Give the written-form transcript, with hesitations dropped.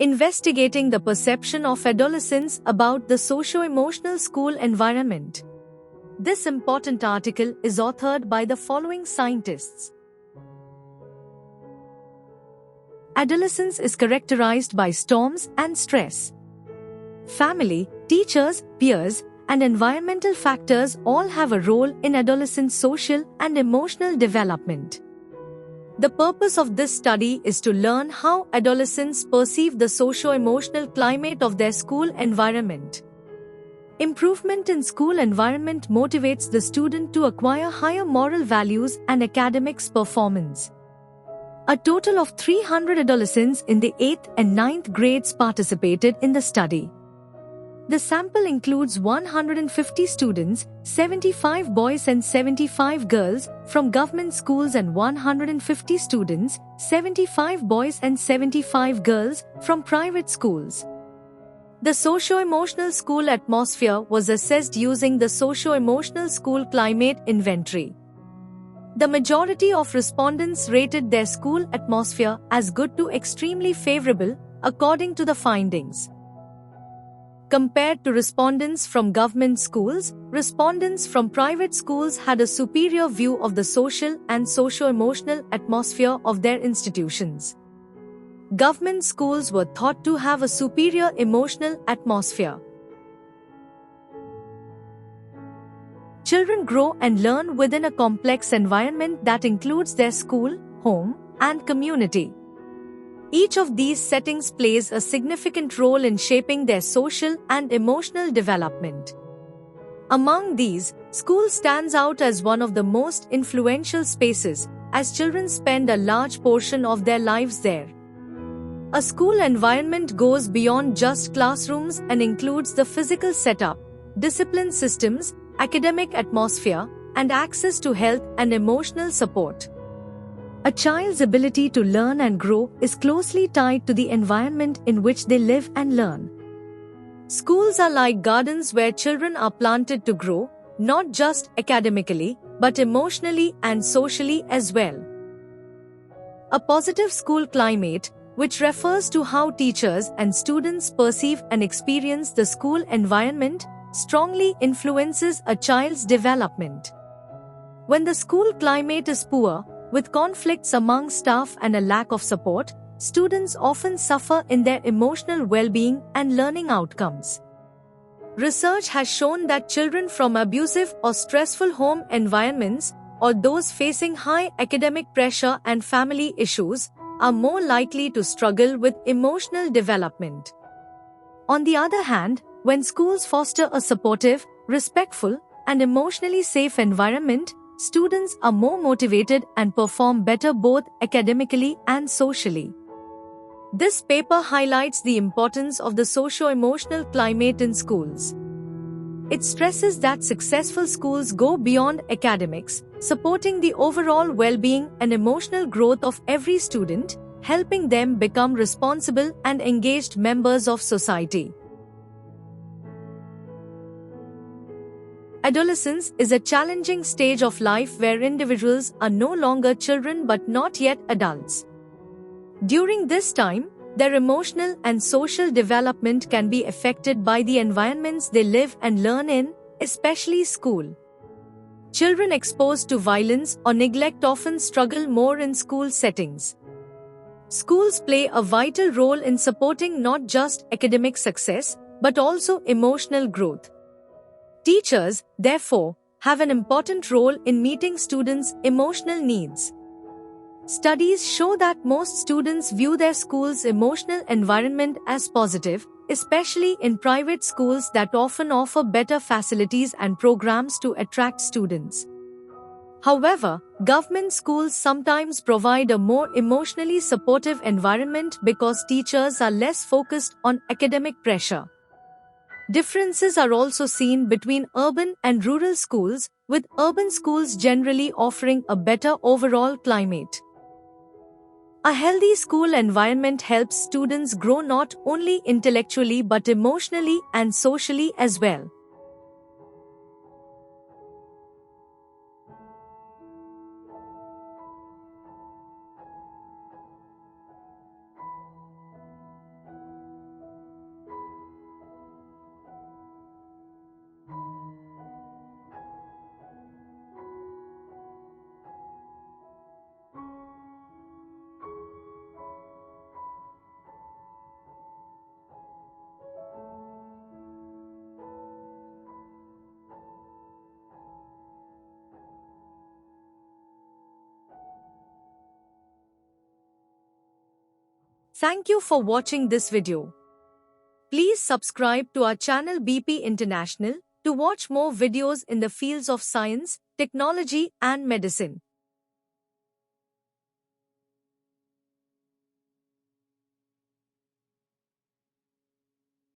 investigating the perception of adolescents about the socio-emotional school environment. This important article is authored by the following scientists. Adolescence is characterized by storms and stress. Family, teachers, peers, and environmental factors all have a role in adolescent social and emotional development. The purpose of this study is to learn how adolescents perceive the socio-emotional climate of their school environment. Improvement in school environment motivates the student to acquire higher moral values and academics performance. A total of 300 adolescents in the 8th and 9th grades participated in the study. The sample includes 150 students, 75 boys and 75 girls from government schools and 150 students, 75 boys and 75 girls from private schools. The socio-emotional school atmosphere was assessed using the socio-emotional school climate inventory. The majority of respondents rated their school atmosphere as good to extremely favorable, according to the findings. Compared to respondents from government schools, respondents from private schools had a superior view of the social and socio-emotional atmosphere of their institutions. Government schools were thought to have a superior emotional atmosphere. Children grow and learn within a complex environment that includes their school, home, and community. Each of these settings plays a significant role in shaping their social and emotional development. Among these, school stands out as one of the most influential spaces, as children spend a large portion of their lives there. A school environment goes beyond just classrooms and includes the physical setup, discipline systems, academic atmosphere, and access to health and emotional support. A child's ability to learn and grow is closely tied to the environment in which they live and learn. Schools are like gardens where children are planted to grow, not just academically, but emotionally and socially as well. A positive school climate, which refers to how teachers and students perceive and experience the school environment, strongly influences a child's development. When the school climate is poor, with conflicts among staff and a lack of support, students often suffer in their emotional well-being and learning outcomes. Research has shown that children from abusive or stressful home environments, or those facing high academic pressure and family issues, are more likely to struggle with emotional development. On the other hand, when schools foster a supportive, respectful, and emotionally safe environment, students are more motivated and perform better both academically and socially. This paper highlights the importance of the socio-emotional climate in schools. It stresses that successful schools go beyond academics, supporting the overall well-being and emotional growth of every student, helping them become responsible and engaged members of society. Adolescence is a challenging stage of life where individuals are no longer children but not yet adults. During this time, their emotional and social development can be affected by the environments they live and learn in, especially school. Children exposed to violence or neglect often struggle more in school settings. Schools play a vital role in supporting not just academic success, but also emotional growth. Teachers, therefore, have an important role in meeting students' emotional needs. Studies show that most students view their school's emotional environment as positive, especially in private schools that often offer better facilities and programs to attract students. However, government schools sometimes provide a more emotionally supportive environment because teachers are less focused on academic pressure. Differences are also seen between urban and rural schools, with urban schools generally offering a better overall climate. A healthy school environment helps students grow not only intellectually but emotionally and socially as well. Thank you for watching this video. Please subscribe to our channel BP International to watch more videos in the fields of science, technology and medicine.